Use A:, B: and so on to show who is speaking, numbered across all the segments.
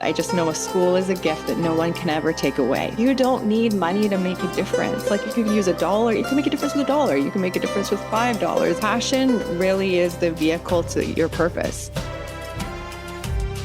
A: I just know a school is a gift that no one can ever take away. You don't need money to make a difference. Like, you could use $1, you can make a difference with $1, you can make a difference with $5. Passion really is the vehicle to your purpose.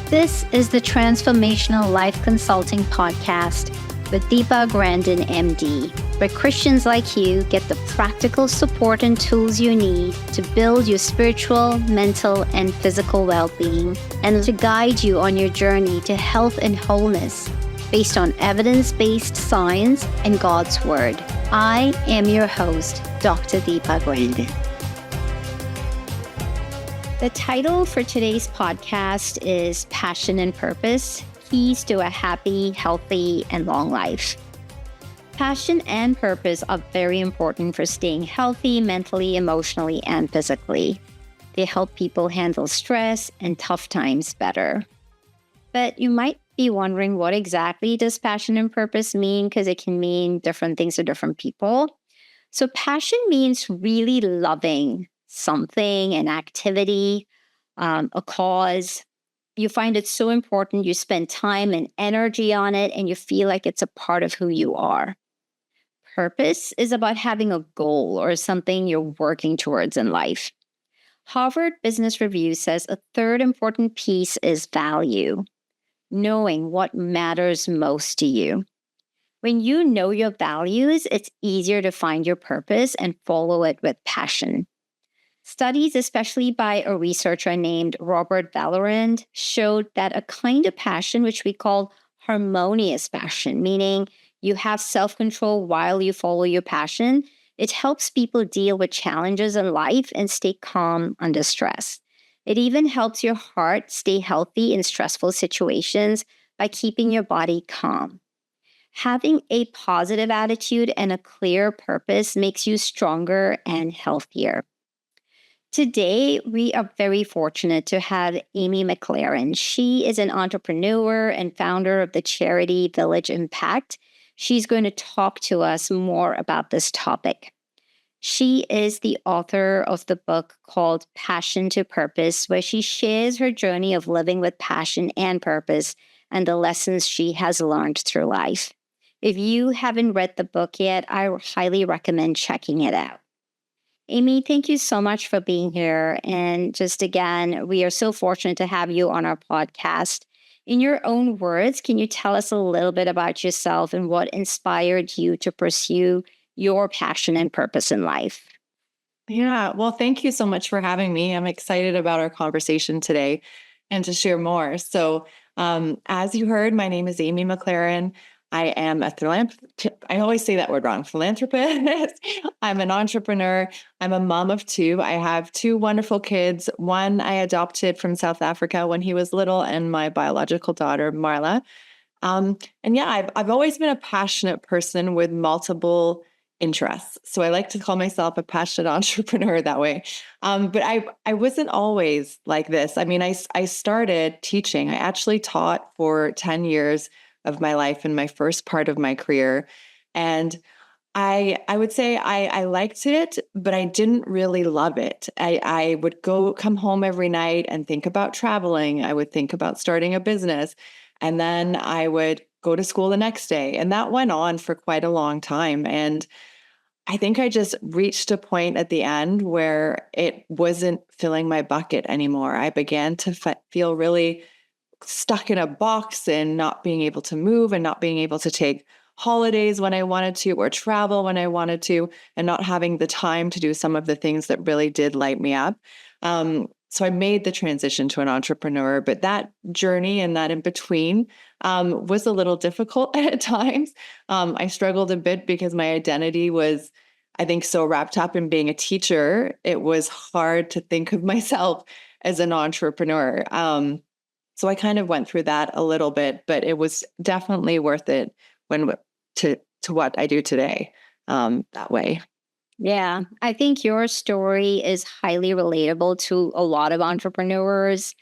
B: This is the Transformational Life Consulting Podcast with Deepa Grandin, MD, where Christians like you get the practical support and tools you need to build your spiritual, mental, and physical well-being, and to guide you on your journey to health and wholeness based on evidence-based science and God's Word. I am your host, Dr. Deepa Grandin. The title for today's podcast is Passion and Purpose: Keys to a Happy, Healthy, and Long Life. Passion and purpose are very important for staying healthy mentally, emotionally, and physically. They help people handle stress and tough times better. But you might be wondering, what exactly does passion and purpose mean? Because it can mean different things to different people. So passion means really loving something, an activity, a cause. You find it so important, you spend time and energy on it, and you feel like it's a part of who you are. Purpose is about having a goal or something you're working towards in life. Harvard Business Review says a third important piece is value, knowing what matters most to you. When you know your values, it's easier to find your purpose and follow it with passion. Studies, especially by a researcher named Robert Vallerand, showed that a kind of passion, which we call harmonious passion, meaning you have self-control while you follow your passion, it helps people deal with challenges in life and stay calm under stress. It even helps your heart stay healthy in stressful situations by keeping your body calm. Having a positive attitude and a clear purpose makes you stronger and healthier. Today, we are very fortunate to have Amy McLaren. She is an entrepreneur and founder of the charity Village Impact. She's going to talk to us more about this topic. She is the author of the book called Passion to Purpose, where she shares her journey of living with passion and purpose and the lessons she has learned through life. If you haven't read the book yet, I highly recommend checking it out. Amy, thank you so much for being here. And just again, we are so fortunate to have you on our podcast. In your own words, can you tell us a little bit about yourself and what inspired you to pursue your passion and purpose in life?
A: Yeah, well, thank you so much for having me. I'm excited about our conversation today and to share more. So, as you heard, my name is Amy McLaren. I am a philanthropist. I always say that word wrong. Philanthropist. I'm an entrepreneur. I'm a mom of two. I have two wonderful kids. One I adopted from South Africa when he was little, and my biological daughter, Marla. And yeah, I've always been a passionate person with multiple interests. So I like to call myself a passionate entrepreneur that way. But I wasn't always like this. I mean, I started teaching. I actually taught for 10 years of my life in my first part of my career. And I would say I liked it, but I didn't really love it. I would come home every night and think about traveling. I would think about starting a business. And then I would go to school the next day. And that went on for quite a long time. And I think I just reached a point at the end where it wasn't filling my bucket anymore. I began to feel really stuck in a box and not being able to move and not being able to take holidays when I wanted to or travel when I wanted to, and not having the time to do some of the things that really did light me up. So I made the transition to an entrepreneur, but that journey and that in between was a little difficult at times. I struggled a bit because my identity was, I think, so wrapped up in being a teacher. It was hard to think of myself as an entrepreneur. So I kind of went through that a little bit, but it was definitely worth it to what I do today, that way.
B: Yeah, I think your story is highly relatable to a lot of entrepreneurs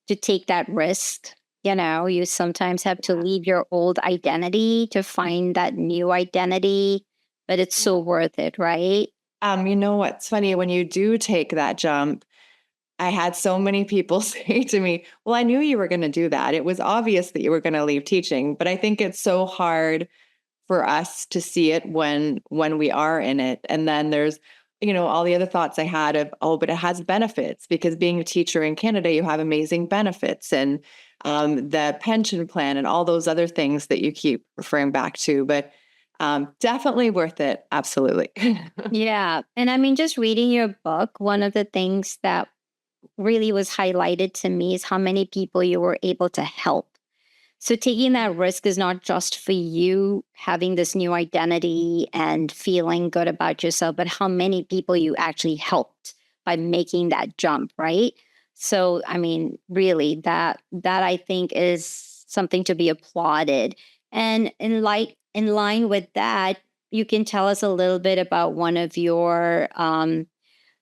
B: to take that risk. You sometimes have to leave your old identity to find that new identity, but it's so worth it, right?
A: You know what's funny? When you do take that jump, I had so many people say to me, well, I knew you were going to do that. It was obvious that you were going to leave teaching, but I think it's so hard for us to see it when we are in it. And then there's, all the other thoughts I had of, oh, but it has benefits because being a teacher in Canada, you have amazing benefits and the pension plan and all those other things that you keep referring back to. But definitely worth it. Absolutely.
B: Yeah. And I mean, just reading your book, one of the things that really was highlighted to me is how many people you were able to help. So taking that risk is not just for you having this new identity and feeling good about yourself, but how many people you actually helped by making that jump, right? So, I mean, really, that I think is something to be applauded. And in line with that, you can tell us a little bit about one of your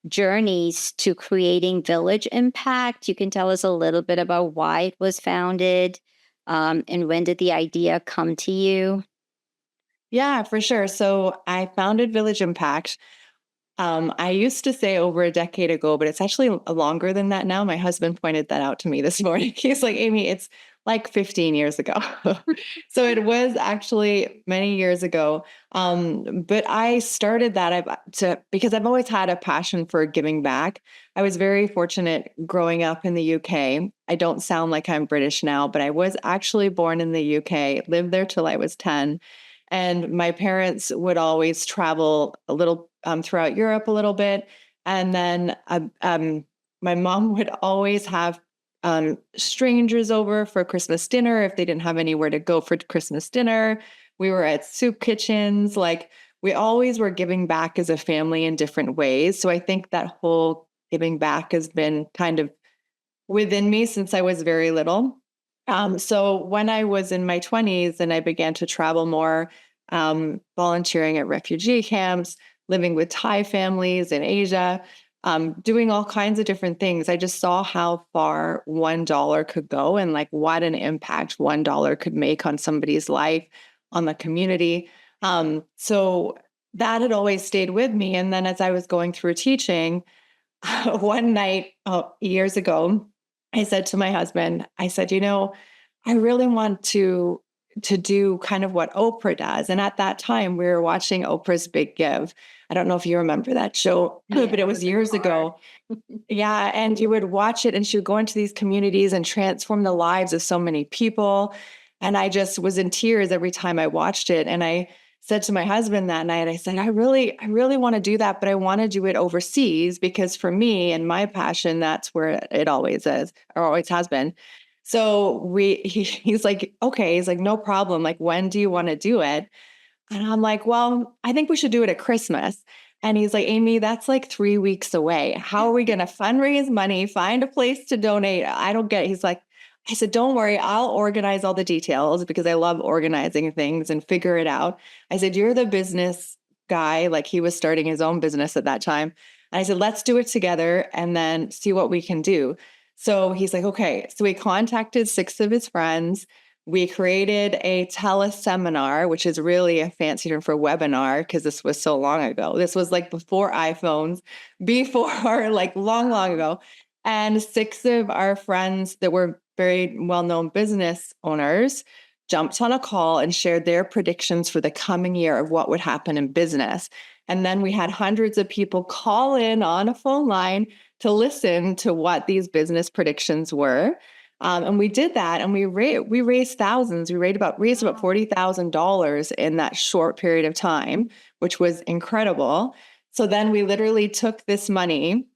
B: journeys to creating Village Impact. You can tell us a little bit about why it was founded, and when did the idea come to you?
A: Yeah, for sure. So I founded Village Impact. I used to say over a decade ago, but it's actually longer than that now. My husband pointed that out to me this morning. He's like, Amy, it's like 15 years ago. So it was actually many years ago. But I started that because I've always had a passion for giving back. I was very fortunate growing up in the UK. I don't sound like I'm British now, but I was actually born in the UK, lived there till I was 10. And my parents would always travel a little throughout Europe a little bit. And then my mom would always have strangers over for Christmas dinner if they didn't have anywhere to go for Christmas dinner. We were at soup kitchens. Like we always were giving back as a family in different ways. So I think that whole giving back has been kind of within me since I was very little. So when I was in my 20s and I began to travel more, volunteering at refugee camps, living with Thai families in Asia, doing all kinds of different things, I just saw how far $1 could go and like what an impact $1 could make on somebody's life, on the community. So that had always stayed with me. And then as I was going through teaching, one night, years ago, I said to my husband, I said, I really want to do kind of what Oprah does. And at that time, we were watching Oprah's Big Give. I don't know if you remember that show, but it was years ago. Yeah, and you would watch it and she would go into these communities and transform the lives of so many people. And I just was in tears every time I watched it. And I said to my husband that night, I said, I really want to do that, but I want to do it overseas because for me and my passion, that's where it always is or always has been. So he's like, okay, he's like, no problem. Like, when do you want to do it? And I'm like, well, I think we should do it at Christmas. And he's like, Amy, that's like 3 weeks away. How are we going to fundraise money, find a place to donate? I don't get it. He's like, I said, don't worry, I'll organize all the details because I love organizing things and figure it out. I said, you're the business guy. Like he was starting his own business at that time. And I said, let's do it together and then see what we can do. So he's like, okay. So we contacted 6 of his friends. We created a teleseminar, which is really a fancy term for webinar because this was so long ago. This was like before iPhones, before like long, long ago. And 6 of our friends that were very well-known business owners jumped on a call and shared their predictions for the coming year of what would happen in business. And then we had hundreds of people call in on a phone line to listen to what these business predictions were. And we did that, and we raised thousands. We raised about $40,000 in that short period of time, which was incredible. So then we literally took this money,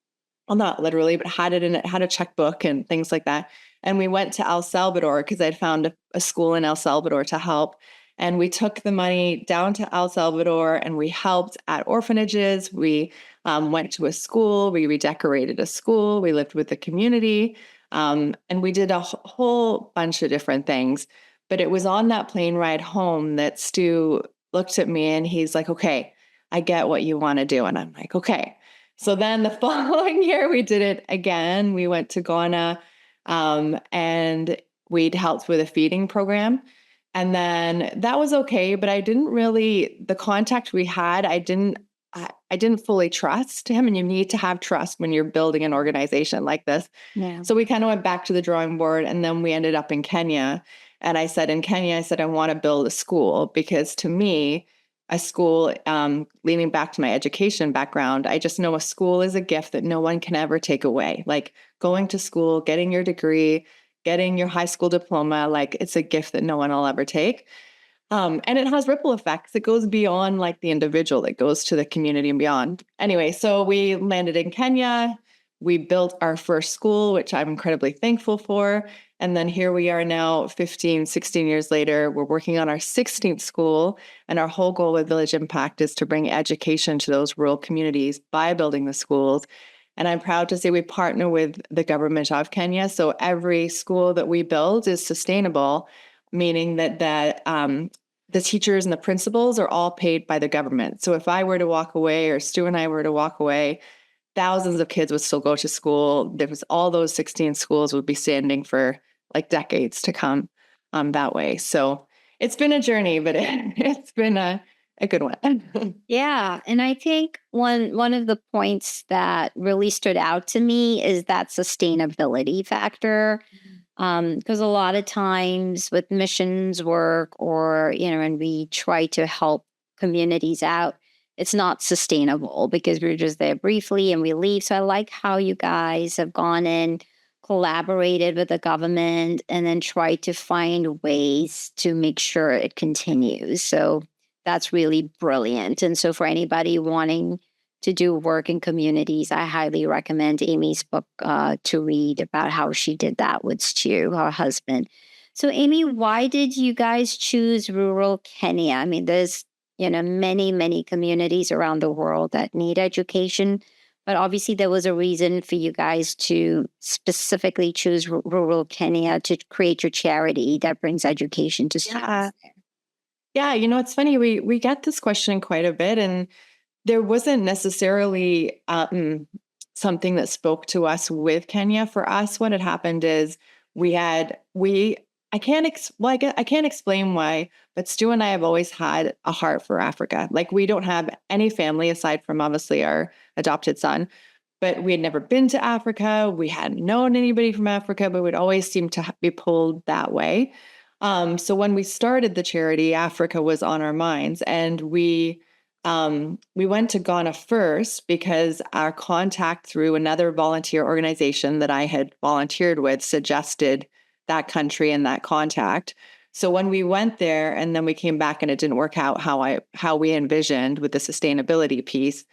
A: well, not literally, but had it in it, had a checkbook and things like that. And we went to El Salvador because I'd found a school in El Salvador to help. And we took the money down to El Salvador and we helped at orphanages. We went to a school. We redecorated a school. We lived with the community. And we did a whole bunch of different things. But it was on that plane ride home that Stu looked at me and he's like, okay, I get what you want to do. And I'm like, okay. So then the following year we did it again. We went to Ghana and we'd helped with a feeding program. And then that was okay, but I didn't really, the contact we had, I didn't I didn't fully trust him, and you need to have trust when you're building an organization like this.
B: Yeah.
A: So we kind of went back to the drawing board, and then we ended up in Kenya. And I said, in Kenya, I said, I want to build a school because to me, a school, leaning back to my education background, I just know a school is a gift that no one can ever take away. Like going to school, getting your degree, getting your high school diploma, like it's a gift that no one will ever take. And it has ripple effects. It goes beyond like the individual, it goes to the community and beyond. Anyway, so we landed in Kenya. We built our first school, which I'm incredibly thankful for. And then here we are now, 15, 16 years later. We're working on our 16th school. And our whole goal with Village Impact is to bring education to those rural communities by building the schools. And I'm proud to say we partner with the government of Kenya. So every school that we build is sustainable, meaning that the teachers and the principals are all paid by the government. So if I were to walk away, or Stu and I were to walk away, thousands of kids would still go to school. There was all those 16 schools would be standing for like decades to come, that way. So it's been a journey, but it's been a good one.
B: Yeah, and I think one of the points that really stood out to me is that sustainability factor. Because a lot of times with missions work, or and we try to help communities out, it's not sustainable because we're just there briefly and we leave. So I like how you guys have gone in, collaborated with the government, and then tried to find ways to make sure it continues. So that's really brilliant. And so for anybody wanting to do work in communities, I highly recommend Amy's book to read about how she did that with Stu, her husband. So, Amy, why did you guys choose rural Kenya? I mean, there's many, many communities around the world that need education, but obviously there was a reason for you guys to specifically choose rural Kenya to create your charity that brings education to students.
A: Yeah. Yeah, it's funny. We get this question quite a bit, and there wasn't necessarily something that spoke to us with Kenya. For us, what had happened is I can't I can't explain why, but Stu and I have always had a heart for Africa. Like we don't have any family aside from obviously our adopted son, but we had never been to Africa. We hadn't known anybody from Africa, but we'd always seemed to be pulled that way. So when we started the charity, Africa was on our minds, and we went to Ghana first because our contact through another volunteer organization that I had volunteered with suggested that country and that contact. So when we went there and then we came back and it didn't work out how we envisioned with the sustainability piece,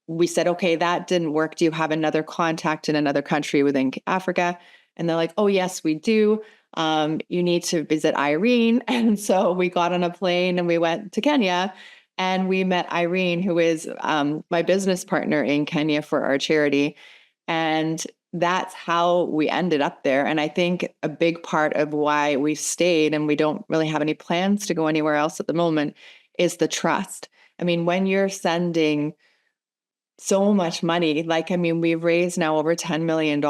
A: we said, okay, that didn't work. Do you have another contact in another country within Africa? And they're like, oh, yes, we do. You need to visit Irene. And so we got on a plane and we went to Kenya. And we met Irene, who is my business partner in Kenya for our charity. And that's how we ended up there. And I think a big part of why we've stayed and we don't really have any plans to go anywhere else at the moment is the trust. I mean, when you're sending so much money, we've raised now over $10 million.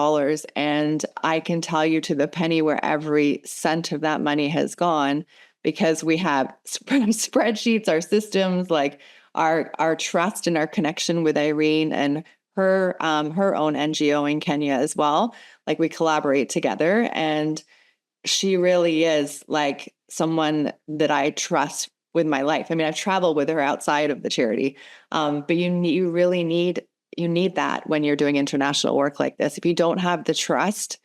A: And I can tell you to the penny where every cent of that money has gone, because we have spreadsheets, our systems, like our trust and our connection with Irene and her own NGO in Kenya as well. Like we collaborate together, and she really is like someone that I trust with my life. I mean, I've traveled with her outside of the charity, but you really need that when you're doing international work like this. If you don't have the trust,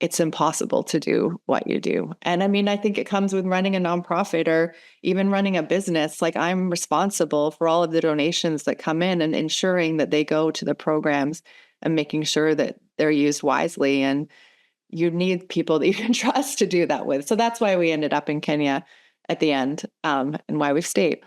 A: it's impossible to do what you do. And I mean, I think it comes with running a nonprofit or even running a business. Like I'm responsible for all of the donations that come in and ensuring that they go to the programs and making sure that they're used wisely. And you need people that you can trust to do that with. So that's why we ended up in Kenya at the end, and why we've stayed.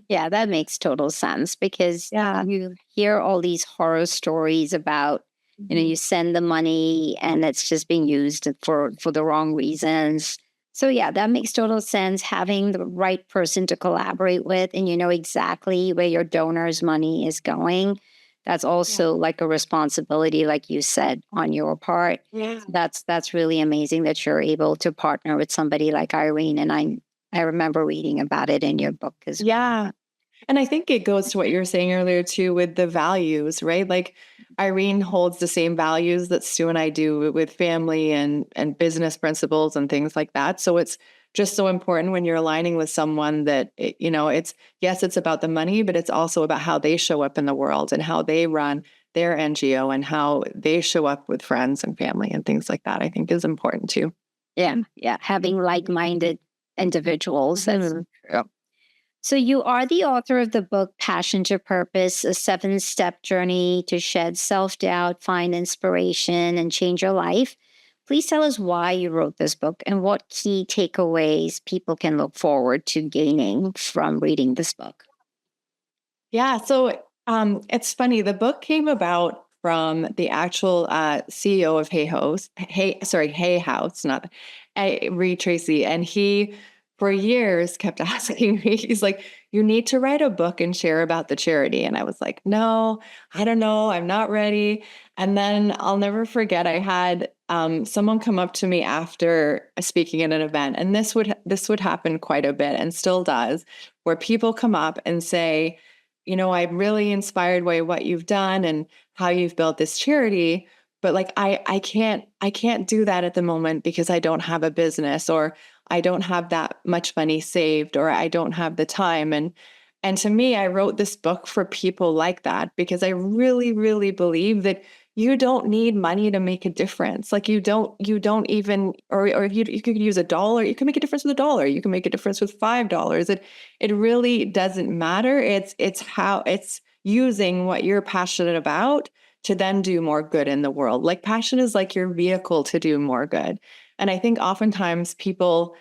B: Yeah, that makes total sense because
A: Yeah.
B: you hear all these horror stories about, you send the money and it's just being used for the wrong reasons. So yeah, that makes total sense. Having the right person to collaborate with and you know exactly where your donor's money is going. That's also like a responsibility, like you said, on your part.
A: Yeah.
B: That's really amazing that you're able to partner with somebody like Irene. And I remember reading about it in your book as well.
A: Yeah. And I think it goes to what you were saying earlier too with the values, right? Like Irene holds the same values that Stu and I do with family and business principles and things like that. So it's just so important when you're aligning with someone that it's yes, it's about the money, but it's also about how they show up in the world and how they run their NGO and how they show up with friends and family and things like that. I think is important too.
B: Yeah, yeah. Having like-minded individuals. That's
A: Mhm.
B: true. So you are the author of the book Passion to Purpose, a 7-step journey to shed self-doubt, find inspiration, and change your life. Please tell us why you wrote this book and what key takeaways people can look forward to gaining from reading this book.
A: Yeah, so it's funny. The book came about from the actual CEO of Hay House, not Reed Tracy, and he for years kept asking me. He's like, "You need to write a book and share about the charity," and I was like, "No, I don't know, I'm not ready." And then I'll never forget. I had someone come up to me after speaking at an event, and this would happen quite a bit, and still does, where people come up and say, I'm really inspired by what you've done and how you've built this charity, but like I can't do that at the moment because I don't have a business or I don't have that much money saved or I don't have the time. And to me, I wrote this book for people like that because I really, really believe that you don't need money to make a difference. Like you don't even, or if you could use $1, you can make a difference with $1. You can make a difference with $5. It really doesn't matter. It's how it's using what you're passionate about to then do more good in the world. Like passion is like your vehicle to do more good. And I think oftentimes people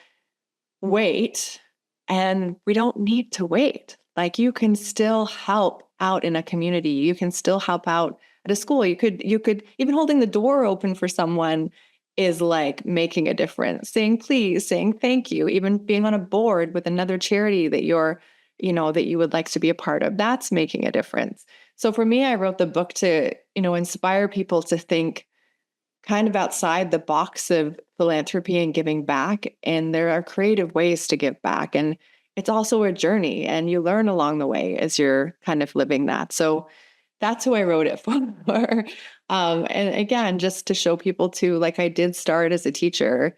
A: wait and we don't need to wait. Like you can still help out in a community. You can still help out at a school. You could even holding the door open for someone is like making a difference. Saying please, saying thank you, even being on a board with another charity that that you would like to be a part of. That's making a difference. So for me, I wrote the book to, inspire people to think kind of outside the box of philanthropy and giving back. And there are creative ways to give back. And it's also a journey, and you learn along the way as you're kind of living that. So that's who I wrote it for. And again, just to show people too, like I did start as a teacher,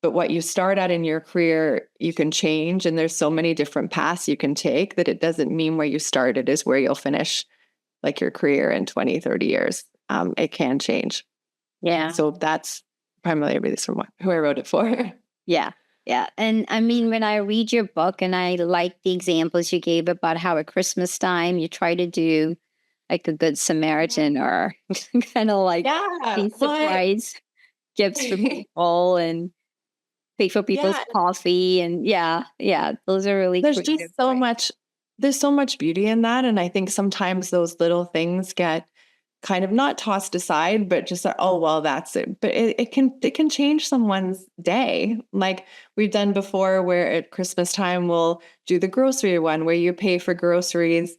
A: but what you start at in your career, you can change. And there's so many different paths you can take that it doesn't mean where you started is where you'll finish like your career in 20, 30 years. It can change.
B: Yeah.
A: So that's primarily really from who I wrote it for.
B: Yeah. Yeah. And I mean, when I read your book and I like the examples you gave about how at Christmas time you try to do like a good Samaritan or kind of like
A: Yeah,
B: be
A: but
B: surprise gifts for people and pay for people's
A: yeah,
B: coffee. And yeah, yeah, those are really
A: there's
B: creative
A: just so
B: ways.
A: much there's so much beauty in that. And I think sometimes those little things get kind of not tossed aside, but just oh well, that's it. But it can change someone's day. Like we've done before where at Christmas time we'll do the grocery one where you pay for groceries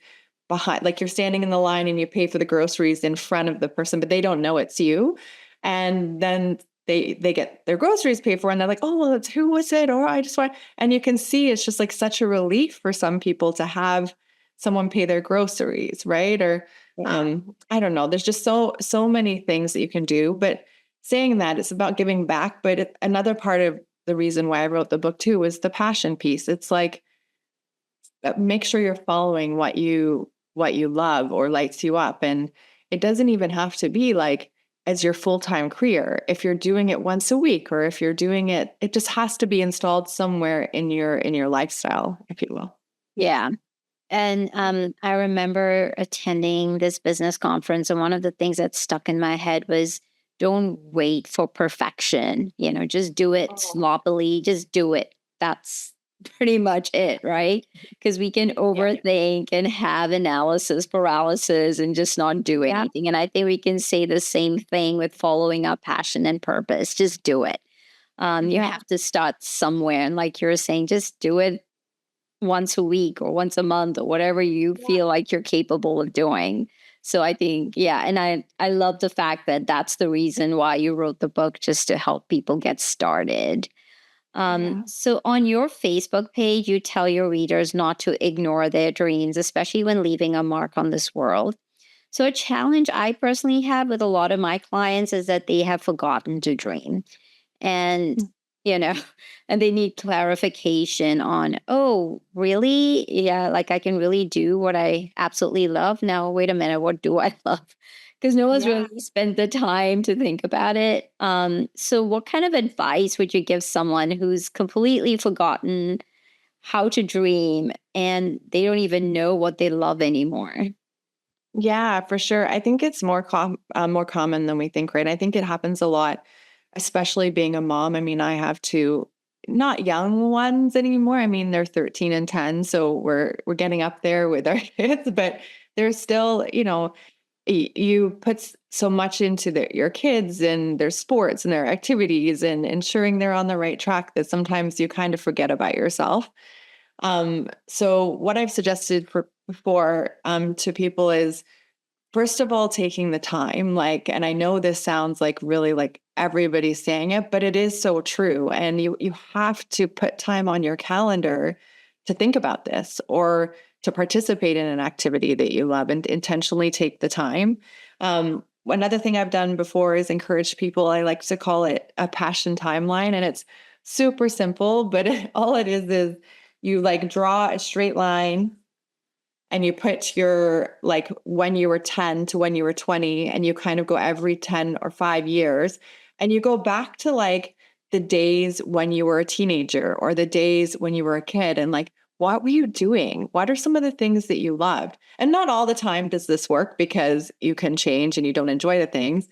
A: behind, like you're standing in the line and you pay for the groceries in front of the person, but they don't know it's you. And then they get their groceries paid for and they're like, oh well, it's who was it? Or I just want, and you can see it's just like such a relief for some people to have someone pay their groceries, right? Or
B: Yeah.
A: I don't know. There's just so many things that you can do. But saying that, it's about giving back. But another part of the reason why I wrote the book too was the passion piece. It's like make sure you're following what you love or lights you up, and it doesn't even have to be like as your full-time career. If you're doing it once a week, or if you're doing it, it just has to be installed somewhere in your lifestyle, if you will.
B: Yeah. And I remember attending this business conference, and one of the things that stuck in my head was don't wait for perfection. Just do it
A: Oh,
B: sloppily, just do it. That's pretty much it, right? Because we can
A: yeah.
B: overthink and have analysis paralysis and just not do
A: Yeah.
B: anything. And I think we can say the same thing with following up passion and purpose. Just do it. You
A: Mhm.
B: have to start somewhere. And like you're saying, just do it once a week or once a month or whatever you feel like you're capable of doing. So I think, yeah, and I love the fact that that's the reason why you wrote the book, just to help people get started.
A: Yeah.
B: So on your Facebook page, you tell your readers not to ignore their dreams, especially when leaving a mark on this world. So a challenge I personally had with a lot of my clients is that they have forgotten to dream. And, you know, and they need clarification on, oh, really? Yeah, like I can really do what I absolutely love. Now, wait a minute, what do I love? Because no one's
A: Yeah.
B: really spent the time to think about it. So, what kind of advice would you give someone who's completely forgotten how to dream and they don't even know what they love anymore?
A: Yeah, for sure. I think it's more common than we think, right? I think it happens a lot, especially being a mom. I mean, I have two not young ones anymore. I mean, they're 13 and 10, so we're getting up there with our kids, but they're still, you put so much into your kids and their sports and their activities and ensuring they're on the right track that sometimes you kind of forget about yourself. So what I've suggested before to people is, first of all, taking the time, like, and I know this sounds like really like everybody's saying it, but it is so true. And you have to put time on your calendar to think about this or to participate in an activity that you love and intentionally take the time. Another thing I've done before is encourage people. I like to call it a passion timeline, and it's super simple, but all it is you like draw a straight line and you put your like when you were 10 to when you were 20, and you kind of go every 10 or 5 years, and you go back to like the days when you were a teenager or the days when you were a kid, and like, what were you doing? What are some of the things that you loved? And not all the time does this work because you can change and you don't enjoy the things.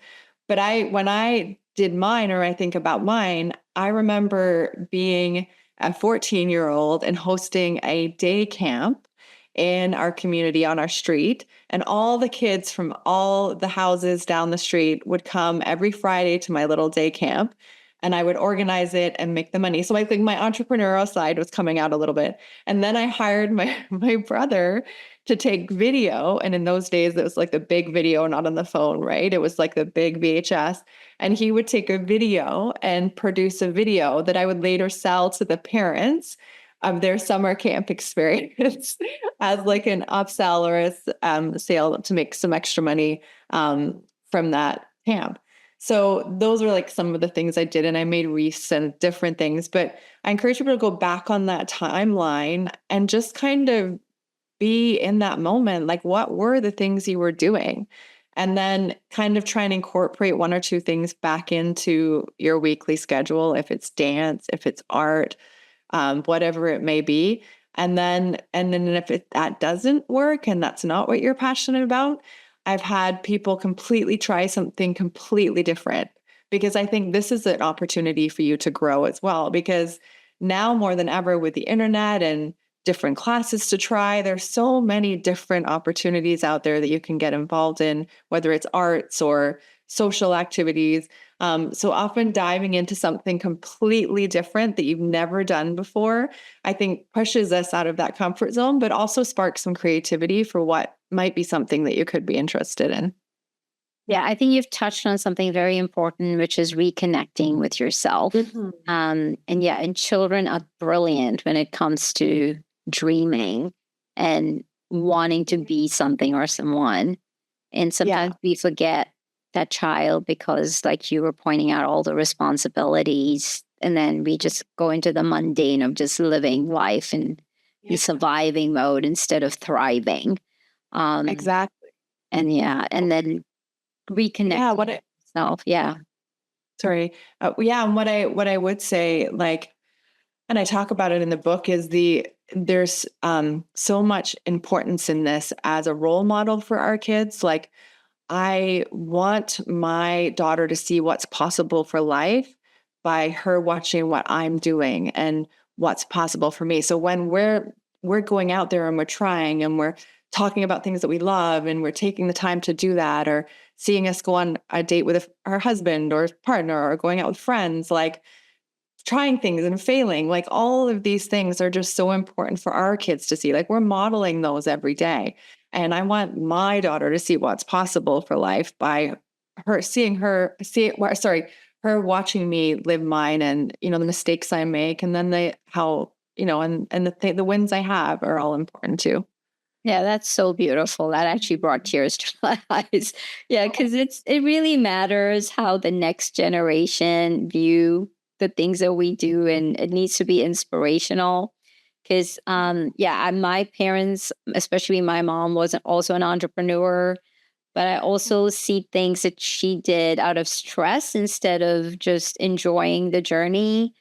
A: But when I did mine, or I think about mine, I remember being a 14-year-old and hosting a day camp in our community on our street. And all the kids from all the houses down the street would come every Friday to my little day camp. And I would organize it and make the money. So I think my entrepreneurial side was coming out a little bit. And then I hired my brother to take video. And in those days, it was like the big video, not on the phone, right? It was like the big VHS. And he would take a video and produce a video that I would later sell to the parents of their summer camp experience as like an upsell or a sale to make some extra money from that camp. So those are like some of the things I did, and I made wreaths and different things. But I encourage people to go back on that timeline and just kind of be in that moment. Like, what were the things you were doing? And then kind of try and incorporate one or two things back into your weekly schedule, if it's dance, if it's art, whatever it may be. And then if that doesn't work and that's not what you're passionate about, I've had people completely try something completely different, because I think this is an opportunity for you to grow as well. Because now more than ever, with the internet and different classes to try, there's so many different opportunities out there that you can get involved in, whether it's arts or social activities. So often diving into something completely different that you've never done before, I think pushes us out of that comfort zone, but also sparks some creativity for what might be something that you could be interested in.
B: Yeah, I think you've touched on something very important, which is reconnecting with yourself.
A: Mhm.
B: And yeah, and children are brilliant when it comes to dreaming and wanting to be something or someone. And
A: Yeah,
B: sometimes we forget that child because, like you were pointing out, all the responsibilities. And then we just go into the mundane of just living life and in
A: yeah,
B: surviving mode instead of thriving. Um,
A: exactly.
B: and yeah, and then
A: Yeah,
B: reconnecting with yourself. Yeah.
A: sorry. Yeah, and what I would say, like, and I talk about it in the book, is there's so much importance in this as a role model for our kids. Like, I want my daughter to see what's possible for life by her watching what I'm doing and what's possible for me. So when we're going out there and we're trying and we're talking about things that we love and we're taking the time to do that, or seeing us go on a date with our husband or partner, or going out with friends, like trying things and failing, like all of these things are just so important for our kids to see. Like, we're modeling those every day. And I want my daughter to see what's possible for life by her seeing her see well, sorry, her watching me live mine and, the mistakes I make and then how, and the wins I have are all important too.
B: Yeah, that's so beautiful. That actually brought tears to my eyes. Yeah, because it really matters how the next generation view the things that we do, and it needs to be inspirational. Because yeah, my parents, especially my mom, wasn't also an entrepreneur, but I also see things that she did out of stress instead of just enjoying the journey.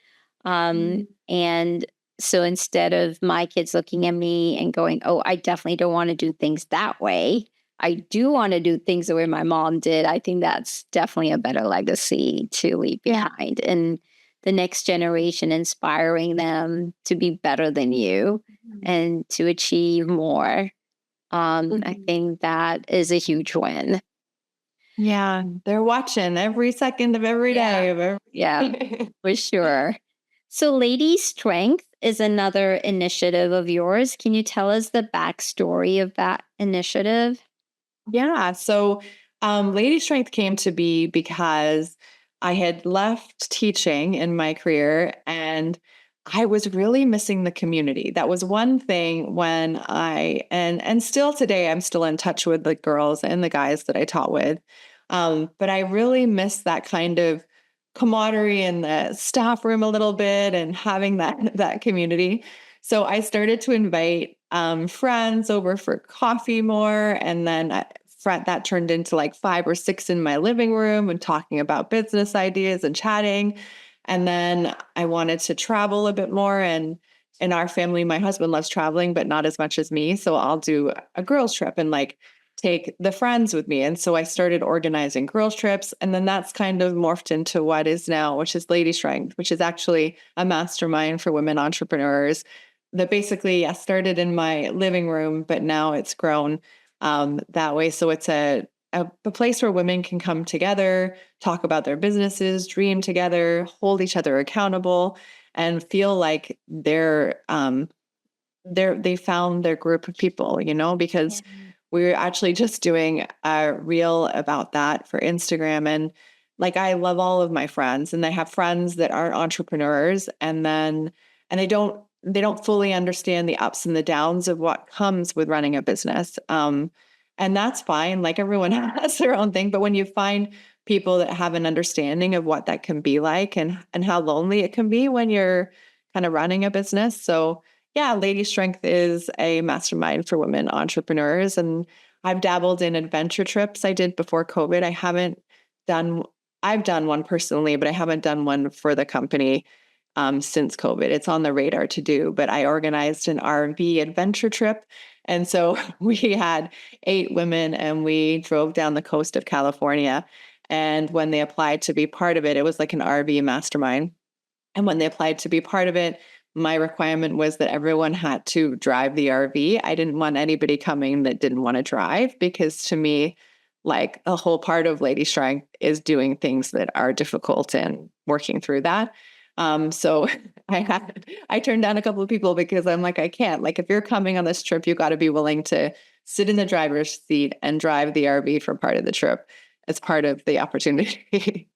B: And so instead of my kids looking at me and going, oh, I definitely don't want to do things that way, I do want to do things the way my mom did. I think that's definitely a better legacy to leave behind. And the next generation, inspiring them to be better than you and to achieve more. I think that is a huge win.
A: Yeah, they're watching every second of every day of every
B: Yeah, for sure. So, Lady Strength is another initiative of yours. Can you tell us the backstory of that initiative?
A: Yeah. So, Lady Strength came to be because I had left teaching in my career and I was really missing the community. That was one thing when and still today I'm still in touch with the girls and the guys that I taught with. But I really miss that kind of camaraderie in the staff room a little bit and having that community. So I started to invite friends over for coffee more, and then that turned into like 5 or 6 in my living room and talking about business ideas and chatting. And then I wanted to travel a bit more, and in our family, my husband loves traveling, but not as much as me. So I'll do a girls trip and like take the friends with me. And so I started organizing girls trips. And then that's kind of morphed into what is now, which is Lady Strength, which is actually a mastermind for women entrepreneurs that basically started in my living room, but now it's grown that way. So it's a place where women can come together, talk about their businesses, dream together, hold each other accountable, and feel like they found their group of people, because we're actually just doing a reel about that for Instagram. And like, I love all of my friends and they have friends that are entrepreneurs and they don't fully understand the ups and the downs of what comes with running a business. And that's fine. Like everyone has their own thing, but when you find people that have an understanding of what that can be like and how lonely it can be when you're kind of running a business. So yeah, Lady Strength is a mastermind for women entrepreneurs. And I've dabbled in adventure trips I did before COVID. Done, I've done one personally, but I haven't done one for the company since COVID. It's on the radar to do, but I organized an RV adventure trip. And so we had 8 women and we drove down the coast of California. And when they applied to be part of it, it was like an RV mastermind. And when they applied to be part of it, my requirement was that everyone had to drive the RV. I didn't want anybody coming that didn't want to drive because to me, like a whole part of Lady Strength is doing things that are difficult and working through that. So I turned down a couple of people because I'm like, I can't. Like, if you're coming on this trip, you got to be willing to sit in the driver's seat and drive the RV for part of the trip as part of the opportunity.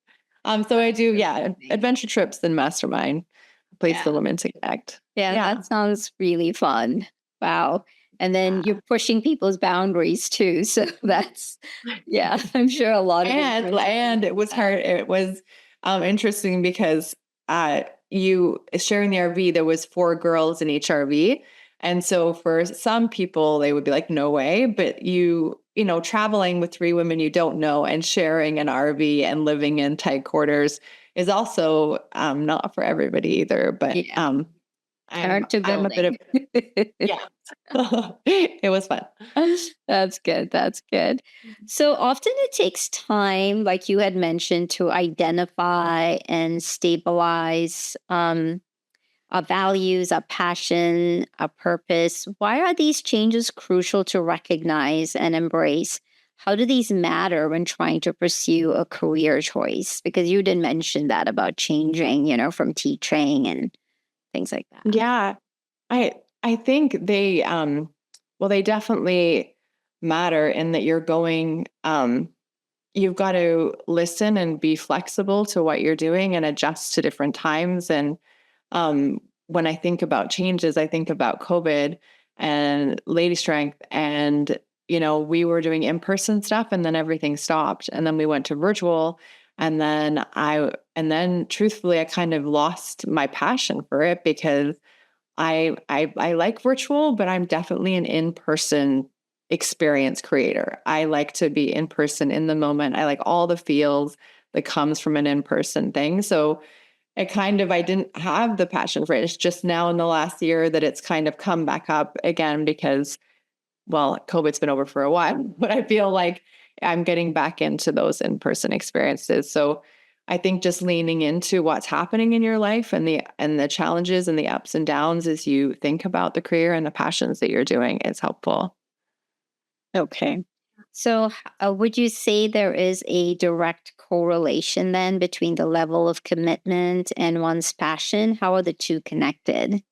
A: So I do, adventure trips and mastermind, a place for women to connect.
B: Yeah, that sounds really fun. Wow. And then you're pushing people's boundaries too. So that's, yeah, I'm sure a lot of
A: And it was hard. It was interesting because you sharing the RV, there was 4 girls in each RV. And so for some people, they would be like, no way. But traveling with 3 women you don't know and sharing an RV and living in tight quarters is also not for everybody either. But I'm a bit of, yeah, it was fun.
B: That's good. That's good. So often it takes time, like you had mentioned, to identify and stabilize our values, our passion, our purpose. Why are these changes crucial to recognize and embrace? How do these matter when trying to pursue a career choice? Because you did mention that about changing, from teaching and things like that.
A: Yeah, I think they definitely matter in that you're going you've got to listen and be flexible to what you're doing and adjust to different times. And when I think about changes, I think about COVID and Lady Strength. And, we were doing in-person stuff and then everything stopped. And then we went to virtual. And then truthfully, I kind of lost my passion for it because I like virtual, but I'm definitely an in-person experience creator. I like to be in person in the moment. I like all the feels that comes from an in-person thing. So I didn't have the passion for it. It's just now in the last year that it's kind of come back up again because, well, COVID's been over for a while, but I feel like I'm getting back into those in-person experiences. So I think just leaning into what's happening in your life and the challenges and the ups and downs as you think about the career and the passions that you're doing is helpful.
B: Okay. So, would you say there is a direct correlation then between the level of commitment and one's passion? How are the two connected?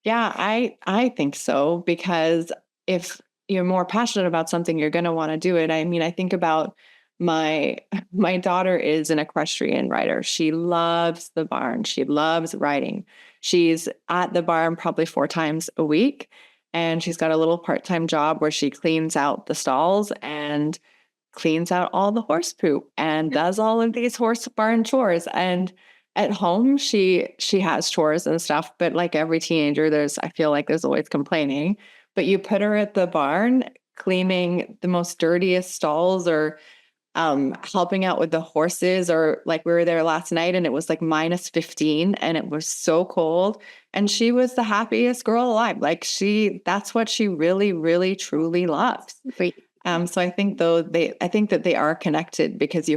A: Yeah, I think so because if you're more passionate about something, you're going to want to do it. I mean, I think about my my daughter is an equestrian rider. She loves the barn. She loves riding. She's at the barn probably 4 times a week, and she's got a little part-time job where she cleans out the stalls and cleans out all the horse poop and does all of these horse barn chores. And at home, she has chores and stuff, but like every teenager, I feel like there's always complaining. But you put her at the barn cleaning the most dirtiest stalls or helping out with the horses, or like we were there last night and it was like -15 and it was so cold. And she was the happiest girl alive. Like that's what she really, really, truly loves.
B: Great.
A: So I think that they are connected because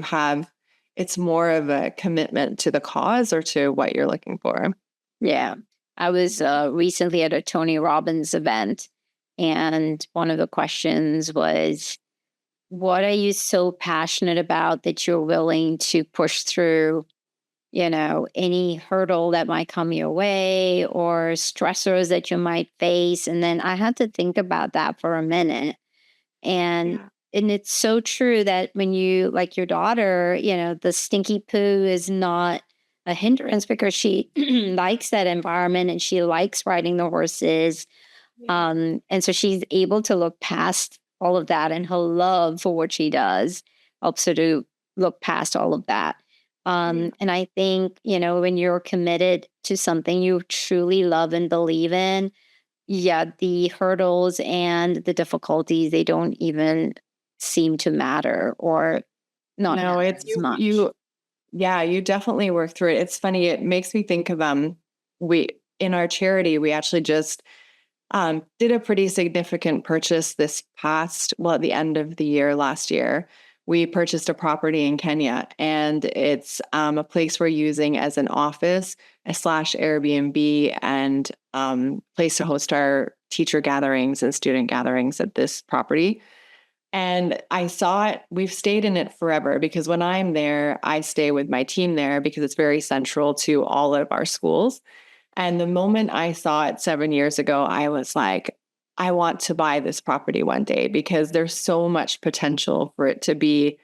A: it's more of a commitment to the cause or to what you're looking for.
B: Yeah. I was recently at a Tony Robbins event, and one of the questions was, what are you so passionate about that you're willing to push through, any hurdle that might come your way or stressors that you might face? And then I had to think about that for a minute. And
A: Yeah.
B: and it's so true that when you, like your daughter, the stinky poo is not a hindrance because she likes that environment and she likes riding the horses.
A: Yeah.
B: And so she's able to look past all of that, and her love for what she does helps her to look past all of that.
A: Yeah.
B: And I think, when you're committed to something you truly love and believe in, yeah, the hurdles and the difficulties, they don't even seem to matter or not
A: No,
B: matter
A: it's
B: as much.
A: you yeah, you definitely work through it. It's funny, it makes me think of we in our charity, we actually just did a pretty significant purchase at the end of the year last year. We purchased a property in Kenya, and it's a place we're using as an office, a slash Airbnb, and place to host our teacher gatherings and student gatherings at this property. And I saw it, we've stayed in it forever because when I'm there, I stay with my team there because it's very central to all of our schools. And the moment I saw it 7 years ago, I was like, I want to buy this property one day because there's so much potential for it to be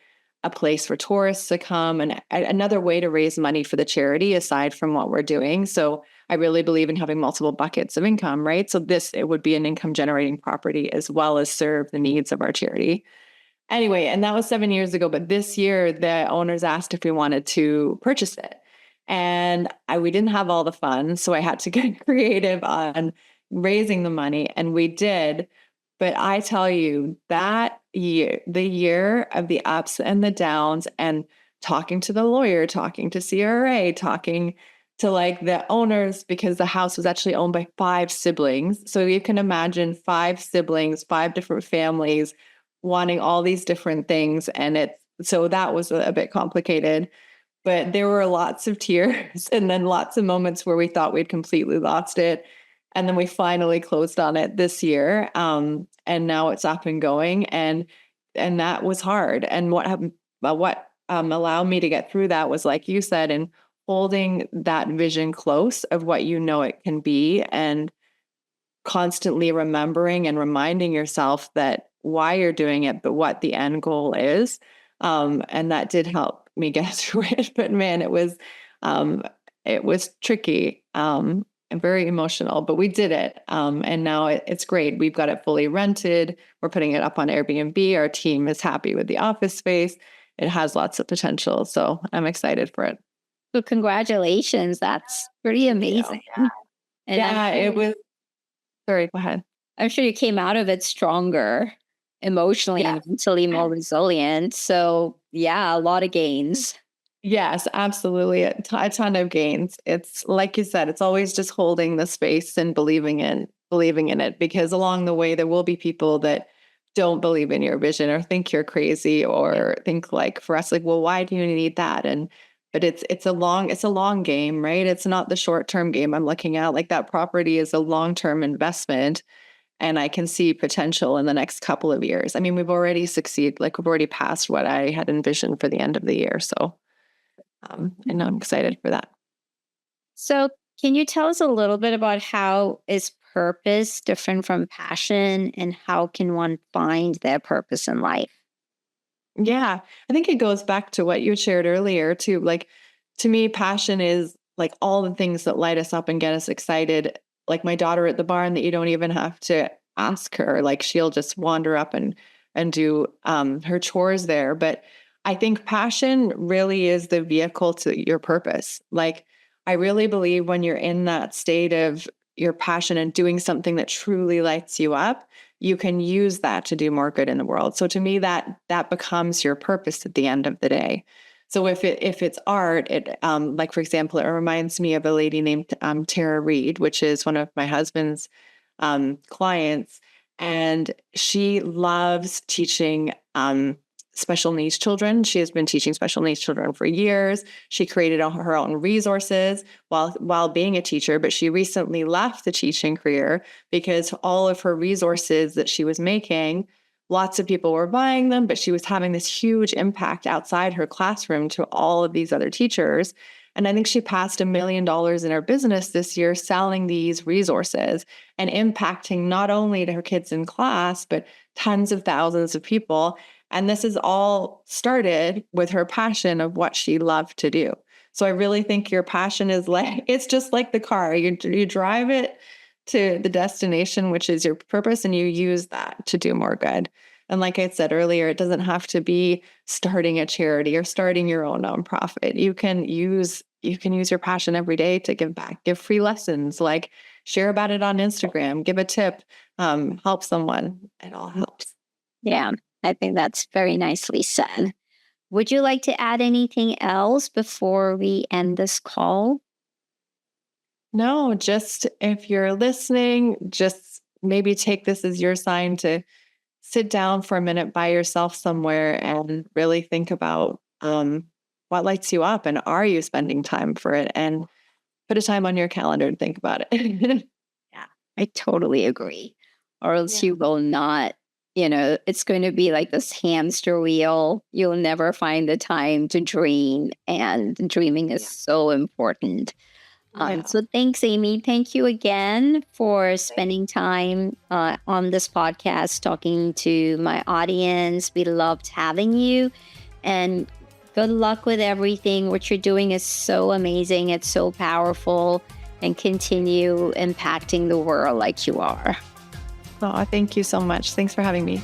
A: a place for tourists to come and another way to raise money for the charity aside from what we're doing. So I really believe in having multiple buckets of income, right? So it would be an income generating property as well as serve the needs of our charity. Anyway, and that was 7 years ago. But this year, the owners asked if we wanted to purchase it. And we didn't have all the funds. So I had to get creative on raising the money. And we did. But I tell you, that year, the year of the ups and the downs, and talking to the lawyer, talking to CRA, talking to like the owners, because the house was actually owned by 5 siblings. So you can imagine 5 siblings, 5 different families wanting all these different things. So that was a bit complicated, but there were lots of tears and then lots of moments where we thought we'd completely lost it. And then we finally closed on it this year. And now it's up and going. And that was hard. And what allowed me to get through that was, like you said, and holding that vision close of what it can be, and constantly remembering and reminding yourself that why you're doing it, but what the end goal is. And that did help me get through it. But man, um, it was tricky, and very emotional, but we did it. And now it's great. We've got it fully rented. We're putting it up on Airbnb. Our team is happy with the office space. It has lots of potential. So I'm excited for it.
B: So congratulations. That's pretty
A: Yeah.
B: amazing. And
A: Yeah, it was. Sorry, go ahead.
B: I'm sure you came out of it stronger, emotionally
A: Yeah.
B: and mentally more resilient. So yeah, a lot of gains.
A: Yes, absolutely. A ton of gains. It's like you said, it's always just holding the space and believing in it, because along the way there will be people that don't believe in your vision or think you're crazy or think, like, for us, like, well, why do you need that? And but it's a long game, right? It's not the short-term game I'm looking at. Like, that property is a long-term investment, and I can see potential in the next couple of years. I mean, we've already succeeded, like, we've already passed what I had envisioned for the end of the year. So and I'm excited for that.
B: So can you tell us a little bit about how is purpose different from passion and how can one find their purpose in life?
A: Yeah, I think it goes back to what you shared earlier too. Like, to me, passion is like all the things that light us up and get us excited. Like my daughter at the barn, that you don't even have to ask her. Like, she'll just wander up and do her chores there. But I think passion really is the vehicle to your purpose. Like, I really believe when you're in that state of your passion and doing something that truly lights you up, you can use that to do more good in the world. So to me, that becomes your purpose at the end of the day. So if it's art, it like, for example, it reminds me of a lady named Tara Reid, which is one of my husband's clients, and she loves teaching special needs children. She has been teaching special needs children for years. She created all her own resources while being a teacher, but she recently left the teaching career because all of her resources that she was making, lots of people were buying them, but she was having this huge impact outside her classroom to all of these other teachers. And I think she passed $1 million in her business this year selling these resources and impacting not only to her kids in class, but tens of thousands of people. And this is all started with her passion of what she loved to do. So I really think your passion is like, it's just like the car. You drive it to the destination, which is your purpose, and you use that to do more good. And like I said earlier, it doesn't have to be starting a charity or starting your own nonprofit. You can use your passion every day to give back, give free lessons, like share about it on Instagram, give a tip, help someone. It all helps.
B: Yeah, I think that's very nicely said. Would you like to add anything else before we end this call?
A: No, just if you're listening, just maybe take this as your sign to sit down for a minute by yourself somewhere and really think about what lights you up, and are you spending time for it, and put a time on your calendar to think about it.
B: Yeah, I totally agree. Or else
A: Yeah.
B: you will not, it's going to be like this hamster wheel. You'll never find the time to dream, and dreaming is
A: Yeah.
B: so important.
A: Yeah.
B: So thanks, Amy. Thank you again for spending time on this podcast talking to my audience. We loved having you, and good luck with everything. What you're doing is so amazing. It's so powerful, and continue impacting the world like you are.
A: Oh, thank you so much. Thanks for having me.